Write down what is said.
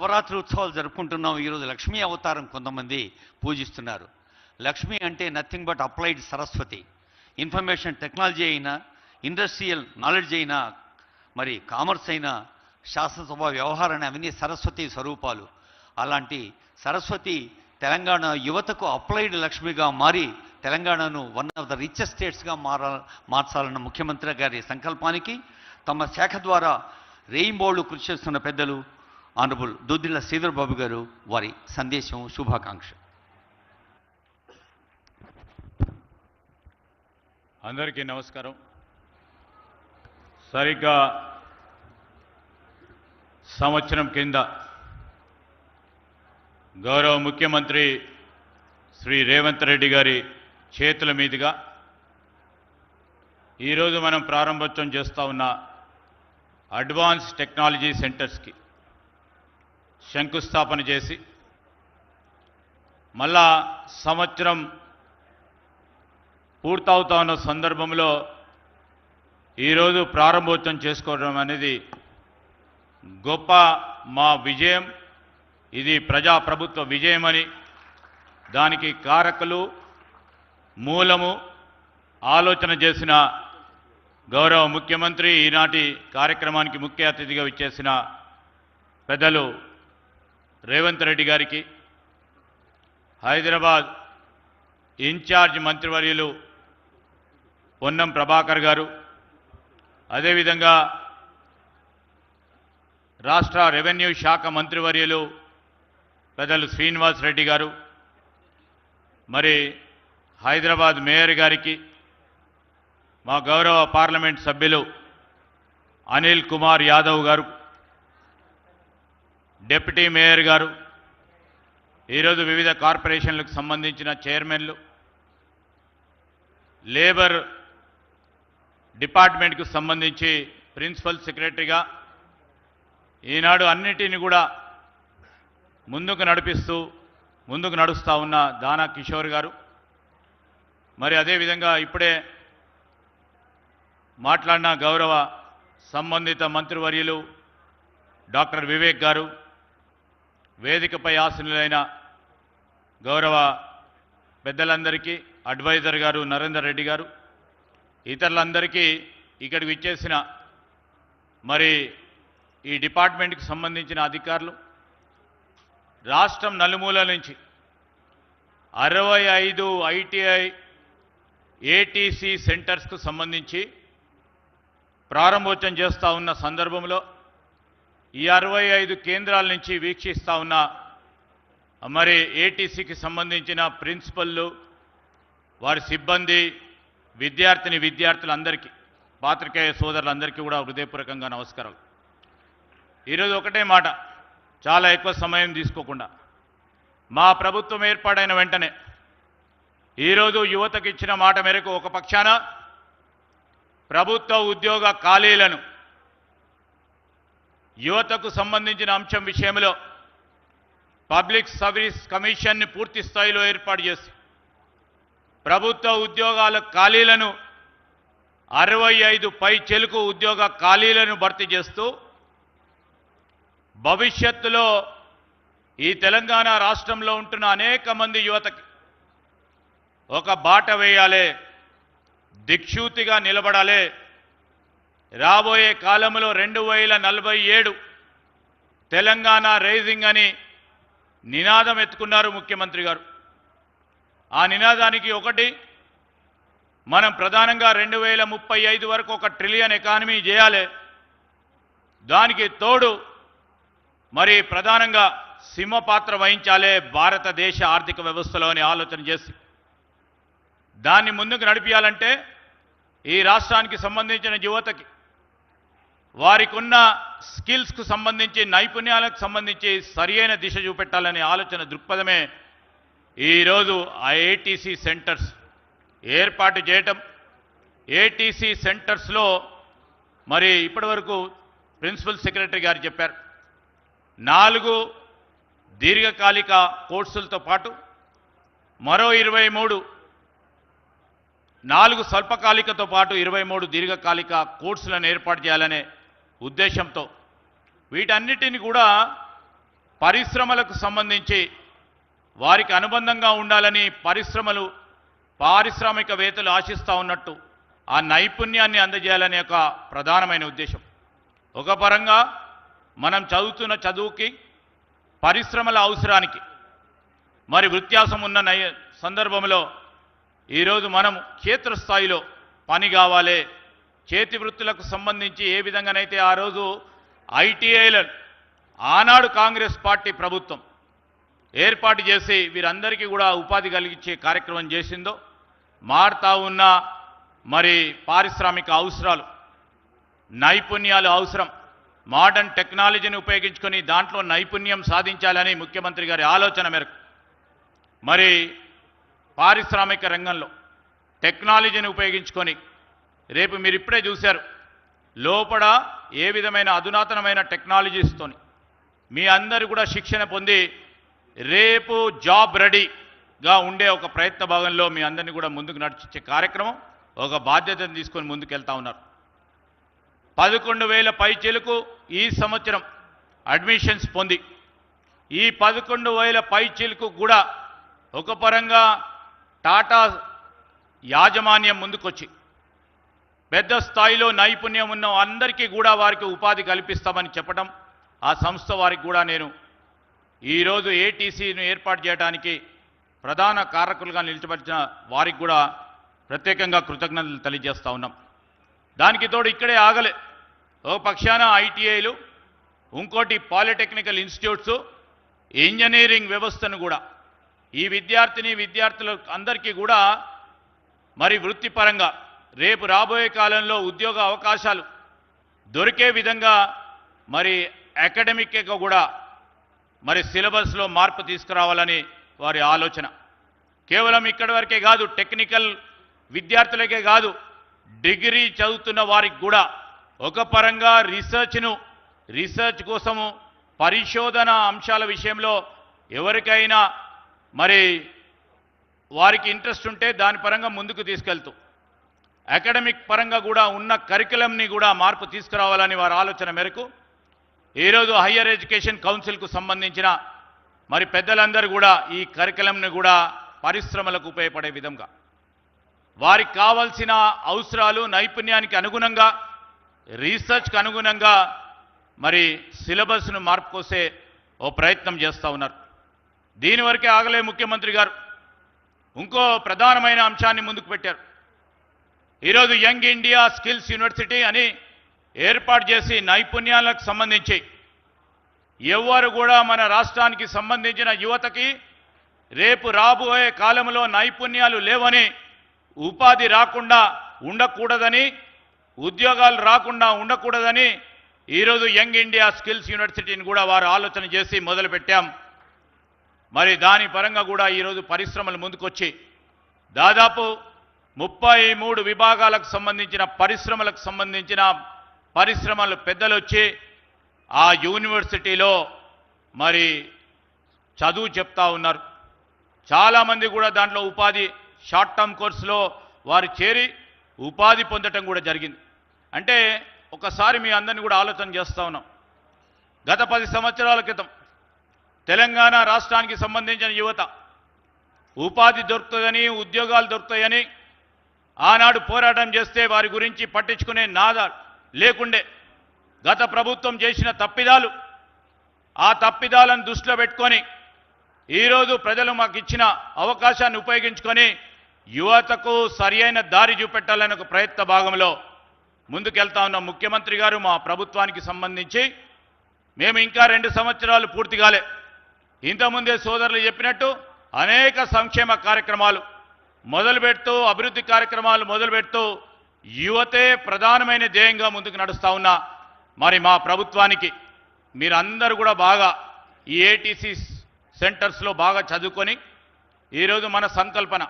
నవరాత్రి ఉత్సవాలు జరుపుకుంటున్నాం. ఈరోజు లక్ష్మీ అవతారం కొంతమంది పూజిస్తున్నారు. లక్ష్మి అంటే nothing but applied Saraswati. Information technology అయినా, ఇండస్ట్రియల్ నాలెడ్జ్ అయినా, మరి కామర్స్ అయినా, శాసనసభ వ్యవహారాన్ని అవన్నీ సరస్వతి స్వరూపాలు. అలాంటి సరస్వతి తెలంగాణ యువతకు అప్లైడ్ లక్ష్మిగా మారి తెలంగాణను వన్ ఆఫ్ ద రిచెస్ట్ స్టేట్స్గా మార్చాలన్న ముఖ్యమంత్రి గారి సంకల్పానికి తమ శాఖ ద్వారా రెయిన్బోళ్ళు కృషి చేస్తున్న పెద్దలు ఆనరబుల్ దుద్దిళ్ల శ్రీధర్ బాబు గారు వారి సందేశం, శుభాకాంక్ష. అందరికీ నమస్కారం. సరిగ్గా సంవత్సరం కింద గౌరవ ముఖ్యమంత్రి శ్రీ రేవంత్ రెడ్డి గారి చేతుల మీదుగా ఈరోజు మనం ప్రారంభోత్సవం చేస్తూ ఉన్న అడ్వాన్స్ టెక్నాలజీ సెంటర్స్కి శంకుస్థాపన చేసి మళ్ళా సంవత్సరం పూర్తవుతా ఉన్న సందర్భంలో ఈరోజు ప్రారంభోత్సవం చేసుకోవడం అనేది గొప్ప మా విజయం. ఇది ప్రజాప్రభుత్వ విజయమని, దానికి కారకులు, మూలము, ఆలోచన చేసిన గౌరవ ముఖ్యమంత్రి, ఈనాటి కార్యక్రమానికి ముఖ్య అతిథిగా విచ్చేసిన పెద్దలు రేవంత్ రెడ్డి గారికి, హైదరాబాద్ ఇన్ఛార్జ్ మంత్రివర్యులు పొన్నం ప్రభాకర్ గారు, అదేవిధంగా రాష్ట్ర రెవెన్యూ శాఖ మంత్రివర్యులు పెద్దలు శ్రీనివాస్ రెడ్డి గారు, మరి హైదరాబాద్ మేయర్ గారికి, మా గౌరవ పార్లమెంట్ సభ్యులు అనిల్ కుమార్ యాదవ్ గారు, డిప్యూటీ మేయర్ గారు, ఈరోజు వివిధ కార్పొరేషన్లకు సంబంధించిన చైర్మన్లు, లేబర్ డిపార్ట్మెంట్కు సంబంధించి ప్రిన్సిపల్ సెక్రటరీగా ఈనాడు అన్నిటిని కూడా ముందుకు నడుస్తూ ఉన్న దానా కిషోర్ గారు, మరి అదేవిధంగా ఇప్పుడే మాట్లాడిన గౌరవ సంబంధిత మంత్రివర్యులు డాక్టర్ వివేక్ గారు, వేదికపై ఆసీనులైన గౌరవ పెద్దలందరికీ, అడ్వైజర్ గారు నరేందర్ రెడ్డి గారు, ఇతరులందరికీ, ఇక్కడికి విచ్చేసిన మరి ఈ డిపార్ట్మెంట్కి సంబంధించిన అధికారులు, రాష్ట్రం నలుమూలల నుంచి 65 ఐటీఐ ఏటీసీ సెంటర్స్కు సంబంధించి ప్రారంభోత్సవం చేస్తూ ఉన్న సందర్భంలో ఈ 65 కేంద్రాల నుంచి వీక్షిస్తూ ఉన్న మరి ఏటీసీకి సంబంధించిన ప్రిన్సిపల్లు, వారి సిబ్బంది, విద్యార్థులందరికీ, పాత్రికేయ సోదరులందరికీ కూడా హృదయపూర్వకంగా నమస్కారాలు. ఈరోజు ఒకటే మాట, చాలా ఎక్కువ సమయం తీసుకోకుండా, మా ప్రభుత్వం ఏర్పాటైన వెంటనే ఈరోజు యువతకు ఇచ్చిన మాట మేరకు ఒక పక్షాన ప్రభుత్వ ఉద్యోగ ఖాళీలను యువతకు సంబంధించిన అంశం విషయంలో పబ్లిక్ సర్వీస్ కమిషన్ని పూర్తి స్థాయిలో ఏర్పాటు చేసి ప్రభుత్వ ఉద్యోగాల ఖాళీలను 65 పై చెలుకు ఉద్యోగ ఖాళీలను భర్తీ చేస్తూ భవిష్యత్తులో ఈ తెలంగాణ రాష్ట్రంలో ఉంటున్న అనేక మంది యువతకి ఒక బాట వేయాలి, దిక్సూతిగా నిలబడాలి. రాబోయే కాలంలో 2047 తెలంగాణ రైజింగ్ అని నినాదం ఎత్తుకున్నారు ముఖ్యమంత్రి గారు. ఆ నినాదానికి ఒకటి, మనం ప్రధానంగా 2035 వరకు 1 ట్రిలియన్ ఎకానమీ చేయాలి. దానికి తోడు మరి ప్రధానంగా సింహపాత్ర వహించాలి భారతదేశ ఆర్థిక వ్యవస్థలోని ఆలోచన చేసి దాన్ని ముందుకు నడిపించాలంటే ఈ రాష్ట్రానికి సంబంధించిన యువతకి వారికి ఉన్న స్కిల్స్కు సంబంధించి, నైపుణ్యాలకు సంబంధించి సరియైన దిశ చూపెట్టాలనే ఆలోచన దృక్పథమే ఈరోజు ఆ ఏటీసీ సెంటర్స్ ఏర్పాటు చేయటం. ఏటీసీ సెంటర్స్లో మరి ఇప్పటివరకు ప్రిన్సిపల్ సెక్రటరీ గారు చెప్పారు, 4 దీర్ఘకాలిక కోర్సులతో పాటు మరో 23, 4 స్వల్పకాలికతో పాటు 23 దీర్ఘకాలిక కోర్సులను ఏర్పాటు చేయాలనే ఉద్దేశంతో వీటన్నిటిని కూడా పరిశ్రమలకు సంబంధించి వారికి అనుబంధంగా ఉండాలని పారిశ్రామికవేత్తలు ఆశిస్తూ ఉన్నట్టు ఆ నైపుణ్యాన్ని అందజేయాలనే ఒక ప్రధానమైన ఉద్దేశం. ఒక పరంగా మనం చదువుతున్న చదువుకి పరిశ్రమల అవసరానికి మరి వ్యత్యాసం ఉన్న సందర్భంలో ఈరోజు మనం క్షేత్రస్థాయిలో పని కావాలి. చేతి వృత్తులకు సంబంధించి ఏ విధంగానైతే ఆ రోజు ఐటీఐలను ఆనాడు కాంగ్రెస్ పార్టీ ప్రభుత్వం ఏర్పాటు చేసి వీరందరికీ కూడా ఉపాధి కలిగించే కార్యక్రమం చేసిందో, మారుతా ఉన్న మరి పారిశ్రామిక అవసరాలు, నైపుణ్యాలు అవసరం, మోడర్న్ టెక్నాలజీని ఉపయోగించుకొని దాంట్లో నైపుణ్యం సాధించాలని ముఖ్యమంత్రి గారి ఆలోచన మేరకు మరి పారిశ్రామిక రంగంలో టెక్నాలజీని ఉపయోగించుకొని రేపు మీరు ఇప్పుడే చూశారు లోపల ఏ విధమైన అధునాతనమైన టెక్నాలజీస్తోని మీ అందరూ కూడా శిక్షణ పొంది రేపు జాబ్ రెడీగా ఉండే ఒక ప్రయత్న భాగంలో మీ అందరినీ కూడా ముందుకు నడిచే కార్యక్రమం, ఒక బాధ్యతను తీసుకొని ముందుకు వెళ్తా ఉన్నారు. 11,000 పైచీలకు ఈ సంవత్సరం అడ్మిషన్స్ పొంది ఈ 11,000 పైచీలకు కూడా ఒక పరంగా టాటా యాజమాన్యం ముందుకొచ్చి పెద్ద స్థాయిలో నైపుణ్యం ఉన్న అందరికీ కూడా వారికి ఉపాధి కల్పిస్తామని చెప్పడం, ఆ సంస్థ వారికి కూడా నేను ఈరోజు ఏటీసీని ఏర్పాటు చేయడానికి ప్రధాన కారకులుగా నిలిచబడిన వారికి కూడా ప్రత్యేకంగా కృతజ్ఞతలు తెలియజేస్తూ ఉన్నాం. దానికి తోడు ఇక్కడే ఆగలే, ఒక పక్షాన ఐటీఐలు, ఇంకోటి పాలిటెక్నికల్ ఇన్స్టిట్యూట్స్, ఇంజనీరింగ్ వ్యవస్థను కూడా ఈ విద్యార్థులు అందరికీ కూడా మరి వృత్తిపరంగా రేపు రాబోయే కాలంలో ఉద్యోగ అవకాశాలు దొరికే విధంగా మరి అకాడమిక్గా కూడా మరి సిలబస్లో మార్పు తీసుకురావాలని వారి ఆలోచన. కేవలం ఇక్కడి వరకే కాదు, టెక్నికల్ విద్యార్థులకే కాదు, డిగ్రీ చదువుతున్న వారికి కూడా ఒక పరంగా రీసెర్చ్ కోసము పరిశోధన అంశాల విషయంలో ఎవరికైనా మరి వారికి ఇంట్రెస్ట్ ఉంటే దాని పరంగా ముందుకు తీసుకెళ్తూ అకాడమిక్ పరంగా కూడా ఉన్న కరికులంని కూడా మార్పు తీసుకురావాలని వారి ఆలోచన మేరకు ఈరోజు హయ్యర్ ఎడ్యుకేషన్ కౌన్సిల్కు సంబంధించిన మరి పెద్దలందరూ కూడా ఈ కరికులంని కూడా పరిశ్రమలకు ఉపయోగపడే విధంగా వారికి కావాల్సిన అవసరాలు, నైపుణ్యానికి అనుగుణంగా, రీసెర్చ్కి అనుగుణంగా మరి సిలబస్ను మార్పు కోసే ఓ ప్రయత్నం చేస్తూ ఉన్నారు. దీని వరకే ఆగలే ముఖ్యమంత్రి గారు ఇంకో ప్రధానమైన అంశాన్ని ముందుకు పెట్టారు. ఈరోజు యంగ్ ఇండియా స్కిల్స్ యూనివర్సిటీ అని ఏర్పాటు చేసి నైపుణ్యాలకు సంబంధించి ఎవరు కూడా మన రాష్ట్రానికి సంబంధించిన యువతకి రేపు రాబోయే కాలంలో నైపుణ్యాలు లేవని, ఉపాధి రాకుండా ఉండకూడదని, ఉద్యోగాలు రాకుండా ఉండకూడదని ఈరోజు యంగ్ ఇండియా స్కిల్స్ యూనివర్సిటీని కూడా వారు ఆలోచన చేసి మొదలుపెట్టాం. మరి దాని పరంగా కూడా ఈరోజు పరిశ్రమలు ముందుకొచ్చి దాదాపు 33 విభాగాలకు సంబంధించిన పరిశ్రమలు పెద్దలు వచ్చి ఆ యూనివర్సిటీలో మరి చదువు చెప్తా ఉన్నారు. చాలామంది కూడా దాంట్లో ఉపాధి షార్ట్ టర్మ్ కోర్సులో వారు చేరి ఉపాధి పొందటం కూడా జరిగింది. అంటే ఒకసారి మీ అందరినీ కూడా ఆలోచన చేస్తూ ఉన్నాం. గత 10 సంవత్సరాల క్రితం తెలంగాణ రాష్ట్రానికి సంబంధించిన యువత ఉపాధి దొరుకుతుందని, ఉద్యోగాలు దొరుకుతాయని ఆనాడు పోరాటం చేస్తే వారి గురించి పట్టించుకునే నాదా లేకుండే. గత ప్రభుత్వం చేసిన తప్పిదాలు, ఆ తప్పిదాలను దృష్టిలో పెట్టుకొని ఈరోజు ప్రజలు మాకు ఇచ్చిన అవకాశాన్ని ఉపయోగించుకొని యువతకు సరియైన దారి చూపెట్టాలనే ఒక ప్రయత్న భాగంలో ముందుకెళ్తా ఉన్న ముఖ్యమంత్రి గారు మా ప్రభుత్వానికి సంబంధించి మేము ఇంకా 2 సంవత్సరాలు పూర్తి కాలే. ఇంతకుముందే సోదరులు చెప్పినట్టు అనేక సంక్షేమ కార్యక్రమాలు మొదలుపెడుతూ, అభివృద్ధి కార్యక్రమాలు మొదలుపెడుతూ యువతే ప్రధానమైన ధ్యేయంగా ముందుకు నడుస్తూ ఉన్నా మరి మా ప్రభుత్వానికి మీరందరూ కూడా బాగా ఈ ఏటీసీ సెంటర్స్లో బాగా చదువుకొని ఈరోజు మన సంకల్పన